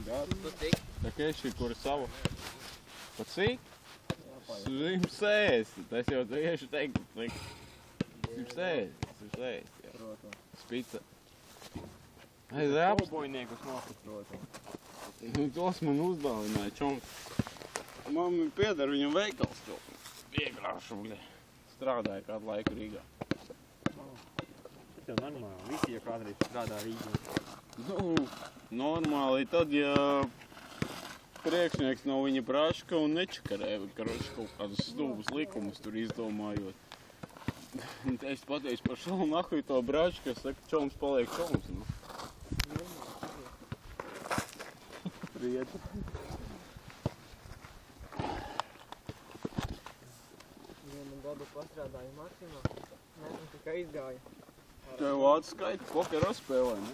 Tā kā šī, kur sava. Pa cik? 160. Tas jau tieši teikt. 160. Spica. Es apst. Pobojniekus nosaprotam. Tos man uzdāvināja čoms. Man pieder viņam veikals to. Iegrāšu, bļa. Strādāja kādu laiku Rīgā. Tas jau normāli. Visi jau kādreiz strādā Rīgā. Nu, normāli. Tad, ja priekšnieks no viņa braška un nečakarē, karoči kaut kādus stūbus likumus tur izdomājot. Es pateicu par šo nahuj to bračku, es saku, čoms paliek čoms, nu. Prieti. Vienu gadu pastrādāju Maksimā, tikai izgāju. Tev atskaita pokera spēlē, ne?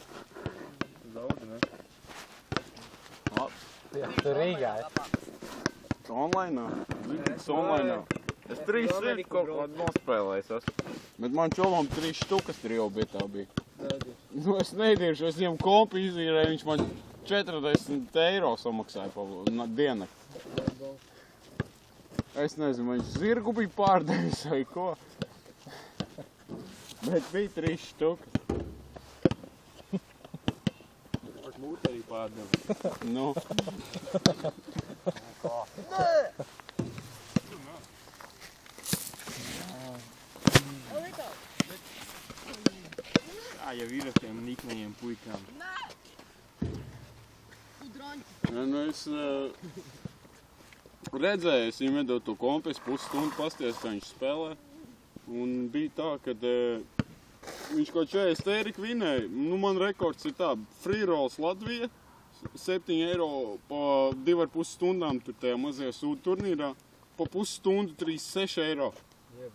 Daudz, ne? Jā, tur Rīgā. Online? Tas online. Es 3 šeit kaut kādu nospēlējis esmu. Bet man čovam 3 štukas trijobitā bija. Nu, es nediršu, es viņam kompu izīrēju, viņš man 40 eiro samaksāja pa diennakti. Es nezinu, viņš zirgu bija pārdevis vai ko. Bet bija 3 štukas. Ar mūti arī pārdevis. Nu. Tā jau ir ar tiem niknajiem puikām. Nu, es redzēju, es viņam iedevu to kompu, es pusstundu pasties, kā viņš spēlē. Un bija tā, kad viņš kaut 40 eiriku vinēja. Nu, man rekords ir tā, free rolls Latvija, 7 eiro pa 2,5 stundām tur tajā mazajā sūdu turnīrā. Pa pusstundu 36 eiro.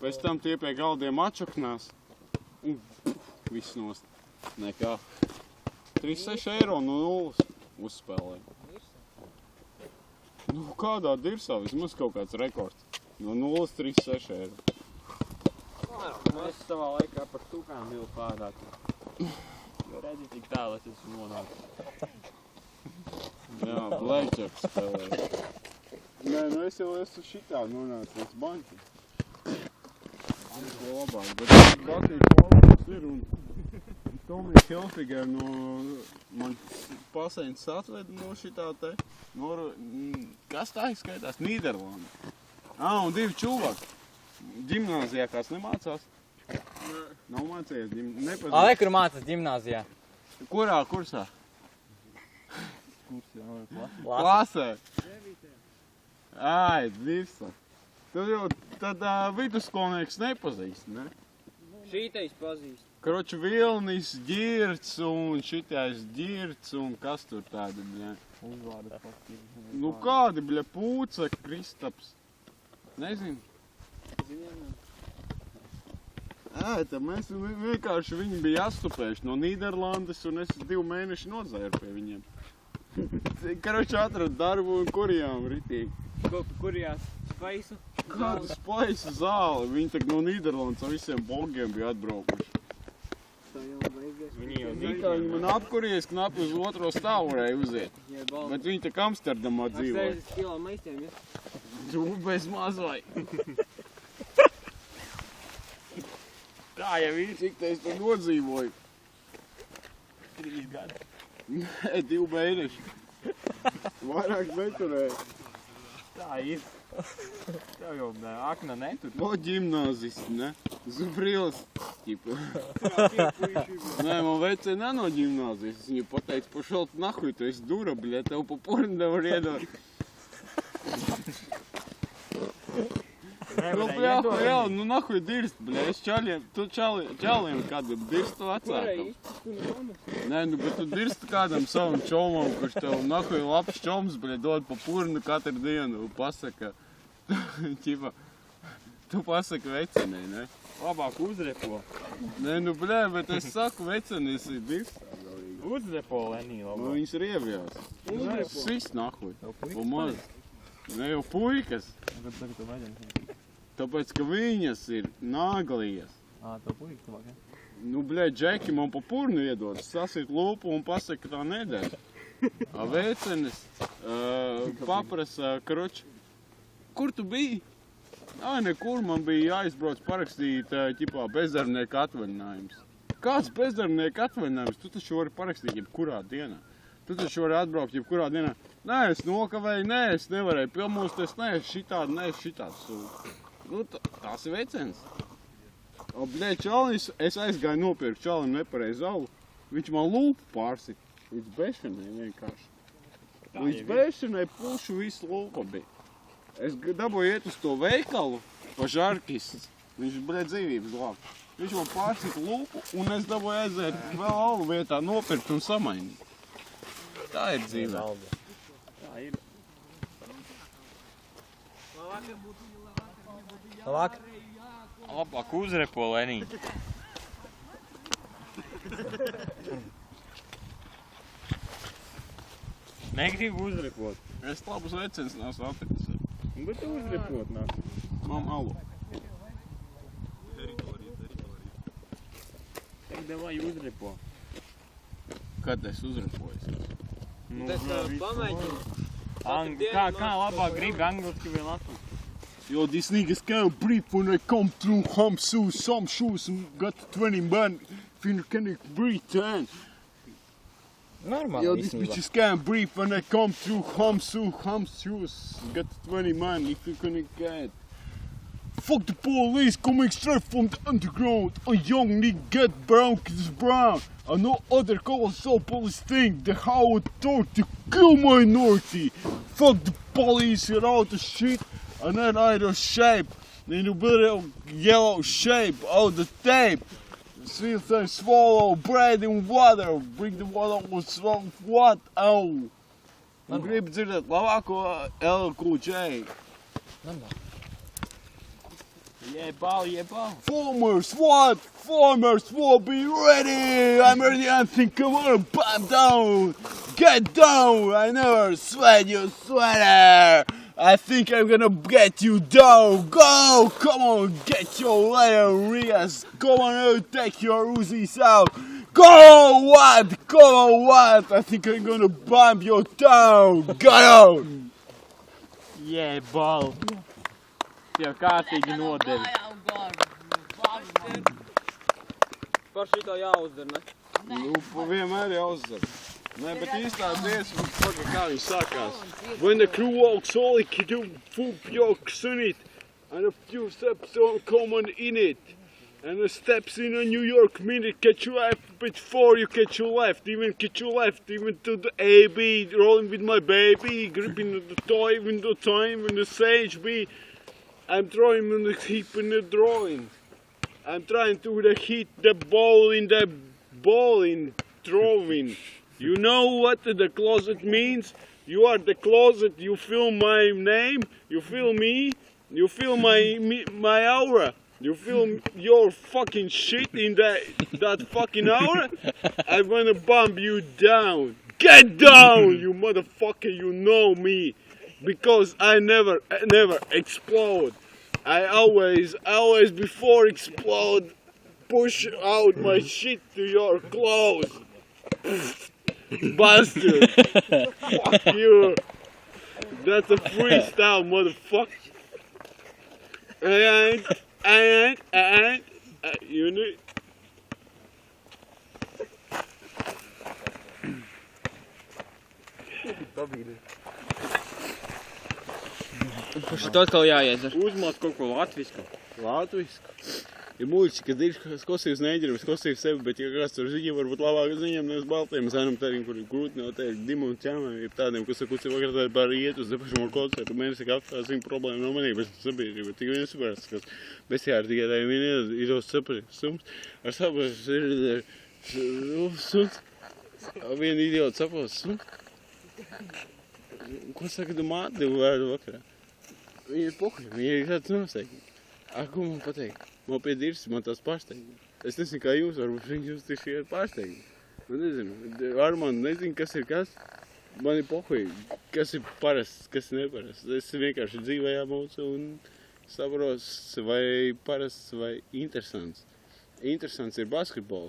Pēc tam tie pie galdiem atšaknās. Un viss nost. Nekā. 36 eiro no 0 uzspēlēja. Nu, kādā dirsā vismaz kaut kāds rekords. No 0 36 eiro. Mēs savā laikā par tukām vēl pārāk. Redzi, tik tālu es esmu nonācis. Jā, Blackjack spēlēja. Nē, nu es jau esmu šitā nonācis līdz banķi. Tas vēl labāk, bet Batīs valsts ir un Tomijs Hilfiger no man paseņas atveda no šitā te, kas tā izskaitās? Nīderlanda. Un 2 čuvaki. Ģimnāzijā kāds nemācās? Nav mācījies, nepazīst. Ai, kur mācās ģimnāzijā? Kurā kursā? Klasē. Ai, visa. Tad vidusskolnieks nepazīst, ne? Šītais pazīst. Kroči Vilnis, Ģirts un šitais Ģirts un kas tur tādi, bļa? Uzvārdas pastīvi. Nu kādi, bļa, Pūca, Kristaps? Nezinu. Tā mēs vienkārši viņi bija astupējuši no Nīderlandes un es 2 mēneši nodzēru pie viņiem. Karoči atradu darbu un kurjām ritīgi. Kurjās? Spaisu? Kādu spaisu zāli. Viņi tak no Nīderlandes ar visiem bogiem bija atbraukuši. Viņi jau Tikā viņi man apkuries, knapi uz 2. stāvu varēja uziet. Bet viņi tak Amsterdamā dzīvoja. 60 kilo meistiem, ja? Tu bez mazvai. Tā jau ir, cik te es tur nodzīvoju. 3 gadi. Nē, 2 mēneši. Vairāk neturēju. Tā ir. Tev jau akna netur. No ģimnāzisti, ne? Zubrils, ķipa. Nē, man vecē ne no ģimnāzijas. Viņa pateica, pašalt nahuj, tu esi dura, bļa, tev pa porni nevar iedot. Nu, jā, nu nahuj dirst, bļa, es čaļiem, tu čaliem kādam dirstu vecākam. Nē, nu, bet tu dirstu kādam savam čomam, kurš tev nahuj labs čoms, bļa, dod pa purnu katru dienu, pasaka, ķipa, tu pasaka vecenei, ne? Labāk uzrepo. Nē, nu, bļa, bet es saku, vecenis ir dirst. Uzrepo, Lenī, Nu, labāk. viņas rievjās. Uzrepo. Sis nahuj, pa maz. Ne jau puikas. Tagad tu vajadzēs. Tāpēc, ka viņas ir nāglijas. Tev puikas labāk, ja? Nu, bļa, Džeki man pa purnu iedod, sasit lupu un pasaka, ka tā nedēļ. Vecenis paprasa, karoči, kur tu biji? Nekur, man bija jāizbrauc parakstīt, ķipā, bezdarbnieka atvaļinājums. Kāds bezdarbnieka atvaļinājums? Tu taču vari parakstīt jebkurā dienā. Tu taču vari atbraukt jebkurā dienā. Nē, es nokavēju, nē, es nevarēju pilmosties, nē, šitāds. Nu, tās ir vecenis. Bļē, čalis, es aizgāju nopirkt čalim nepareizu alu. Viņš man lūpu pārsit. Līdz bešanai vienkārši. Līdz bešanai pušu visu lūpa bija. Es dabūju iet uz to veikalu pa žarkists. Viņš, bļē, dzīvības glāb. Viņš man pārsita lūpu un es dabūju aiziet vēl alu vietā nopirkt un samainīt. Tā ir dzīve. Tā ir. Labāk. Labāk uzrepo, Lenī. Negribu uzrepot. Es labus vecenis neesmu atradis. Bet tu uzrepot nāk. Mam alu. Tev davai uzrepo. Kad es uzrepoju? Nu, Tas pamēģini. Kā labāk gribi angliski vai latviski? Yo, these niggas can't breathe when they come through some shoes and got 20 man. Can they breathe, man? Normāli Yo, these bitches can't breathe when they come through hum shoes. Got 20 man, if you can't. Fuck the police coming straight from the underground. A young nigga get brown, cause brown. And no other colossal police think the how authority kill minority. Fuck the police, you're out of shit. And then out of shape. In a little yellow shape, out the tape. Sweet and swallow bread and water. Bring the water with what? Oh. Gribu dzirdēt labāko LQJ. Jebal. Farmers, what? Farmers will be ready. I'm ready. I think come on, bam down. Get down. I never sweat your sweater. I think I'm gonna get you down. Go! Come on, get your Rias. Come on, take your Uzis out. Go! What? Come on, what? I think I'm gonna bomb your town. Go! Jebal. Tev kārtīgi nodevi. Par šito jāuzdara, ne? Nu, vienmēr jāuzdara. Nē, bet īstā dziesma, kā viņš sākās. When the crew walks all he can do, foop yokes in it, and a few steps on common in it. And the steps in a New York minute, catch you left before you catch you left, even to the AB, rolling with my baby, gripping the toy, when the time, when the sage be. I'm throwing on the hip in the drawing. I'm trying to hit the ball in throwing. You know what the closet means? You are the closet, you feel my name, you feel me, you feel my aura. You feel your fucking shit in that fucking aura? I'm gonna bomb you down. Get down, you motherfucker, you know me. Because I never explode. I always before explode, push out my shit to your clothes. Bastard. Fuck you. That's a freestyle, motherfucker. You know. Šito atkal jāiedzer. Uzmāt kaut ko latvisku. Latvisku? Ir muļķi, kad ir skosījus neģerim, skosīju sevi, bet ja kāds tur ziņa, varbūt labāk ziņam nevis baltiem zēnam tādiem, kur ir grūti noteikti dimu un ķēmēm, ir tādiem, kas saka, vakar tā ir pāri iet uz depašamo koncertu, mēnesi kā apstās viņa problēma no manī, bet sabiedrība tik viens suprast, kas bezjārtīgā tā viena ir uz saprasums, ar saprast ir suns, viena idiota saprast suns. Ko saka tu māti divu vērdu vakarā? Viņa ir pokuļa, viņa ir kāds nosteigti. Ko man pateikt? Man pie dirsi, man tās pārsteigti. Es nezinu, kā jūs, varbūt jūs tieši ir pārsteigti. Man nezinu, Armand nezinu, kas ir kas. Man ir pohuļi, kas ir parasts, kas ir neparasts. Es vienkārši dzīvē jāmaucu un sapros, vai parasts vai interesants. Interesants ir basketbols.